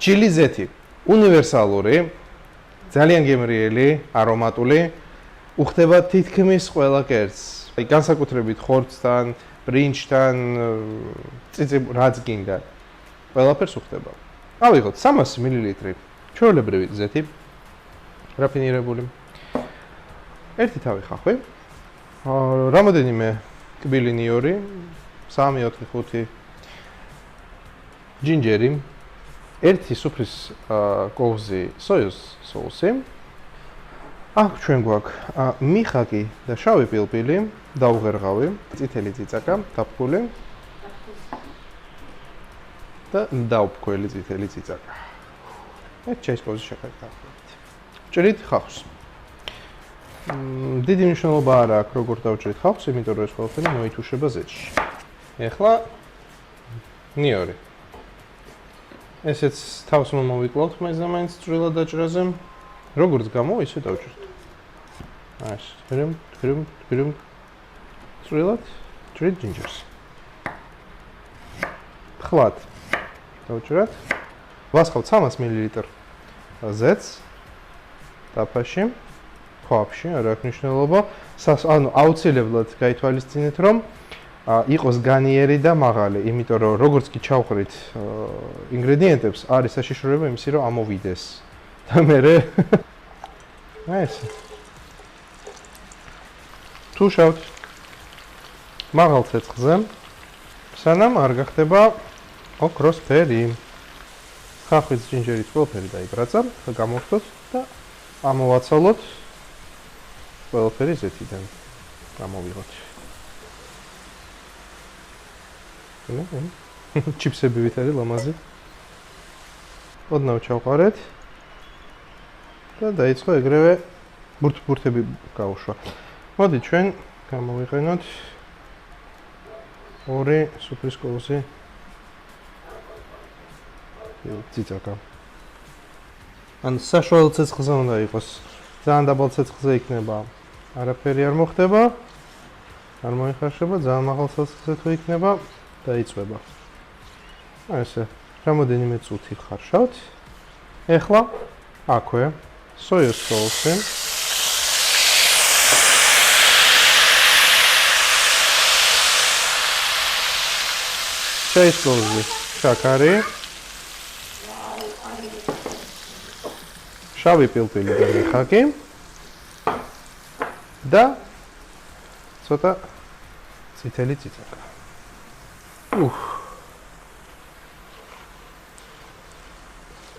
ჩილი ზეთი უნივერსალური, ძალიან გემრიელი, არომატული, უხდება თითქმის ყველა კერძს. აი განსაკუთრებით ხორცთან, ბრინჯთან, რაც გინდა. ყველაფერს უხდება. ავიღოთ 300 მლ ჩვეულებრივი ზეთი, რაფინირებული. ერთი თავი ხახვი. რამოდენიმე კბილი ნიორი, 3, 4, 5 ჯინჯერი, ერთი სუფრის კოვზი სოიოს соуსი. აქ ჩვენ გვაქვს მიხაკი და შავი პილპილი, დაუღერღავი, წითელი წიწაკა, დაფქული და დაუფქველი წითელი წიწაკა. ეს ჩაის კოვზი შევხედავთ. ჭრით ხავს. დიდი მნიშვნელობა არ აქვს როგორ დავჭრით ხავს, იმიტომ რომ ეს ყველაფერი მოითუშება ზეთში. ეხლა ნიორი. ესეც თავს მომიკლავთ მაინც წვრილად დაჭრაზე. როგორც გამოვა, ისე დავჭრით. ეს გრიმ წვრილად ჭრით ჯინჯერს. ხლად დავჭრათ. ვასხავთ 300 მლ ზეთს დაფაში. ხავში არ აქვს მნიშვნელობა. ანუ აუცილებლად გაითვალისწინეთ, რომ იყოს განიერი და მაღალი, იმიტომ რომ როგორც კი ჩავყრით ინგრედიენტებს, არის საშიშროება იმისი, რომ ამოვიდეს. და მერე ეს თუ შევთ მაღალ ცეცხლზე, სანამ არ გახდება ოქროსფერი. ხახვით ჯინჯერით ყველაფერი დაიბრაცა და გამოვხდოთ და ამოვაცალოთ ყველაფერი ზეთიდან. გამოვიღოთ. ჩიფსები ვით არის ლამაზი. ოდნავ ჩავყარეთ და დაიწყო ეგრევე ბურთები გავუშვა. მოდი ჩვენ გამოვიყენოთ 2 სუფრის კოვზი ციცაკა. ან საშუალო ცეცხლზე უნდა იყოს. ძალიან დაბალ ცეცხლზე იქნება. არაფერი არ მოხდება. არ მოიხარშება, ძალიან მაღალ ცეცხლზე თუ იქნება, დაიწვება. ესე, რამოდენიმე წუთი ხარშავთ. ეხლა აქვე სოიოს соуსი. ჩაის კოვზი, შაქარი. შავი პილპილი და მიხაკი. და ცოტა წითელი წიწაკა.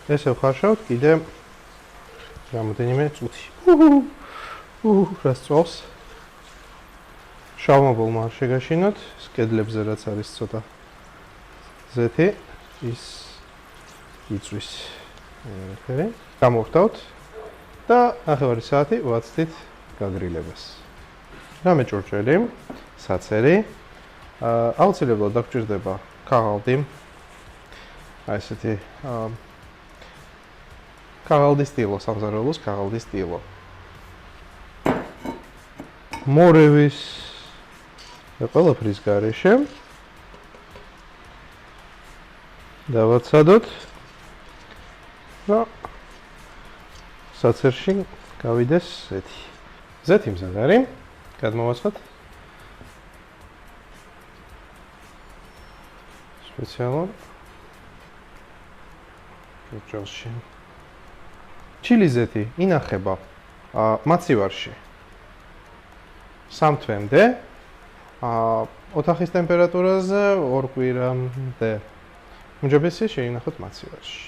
ესე ვხარშავთ კიდე რამოდენიმე წუთი. რას წვალს? შავმა ბოლმა არ შეგაშინოთ, კედლებზე რაც არის ცოტა ზეთი, ის იწვის. გამოვხდავთ და ნახევარი საათი ვაცდით გაგრილებას. რამე ჭურჭელი, საცერი, აუცილებლად დაგჭირდება ქაღალდი. აი ესეთი ქაღალდის ტილო, სამზარეულოს ქაღალდის ტილო. მორევის და ყველაფრის გარეშე დავაცადოთ და საცერში გავიდეს ზეთი. ზეთი მზად არის, გადმოვაცხოთ. სპეციალურ ჭურჭელში. ჩილი ზეთი ინახება მაცივარში 3 თვემდე, ოთახის ტემპერატურაზე 2 კვირამდე. უმჯობესია შეინახოთ მაცივარში.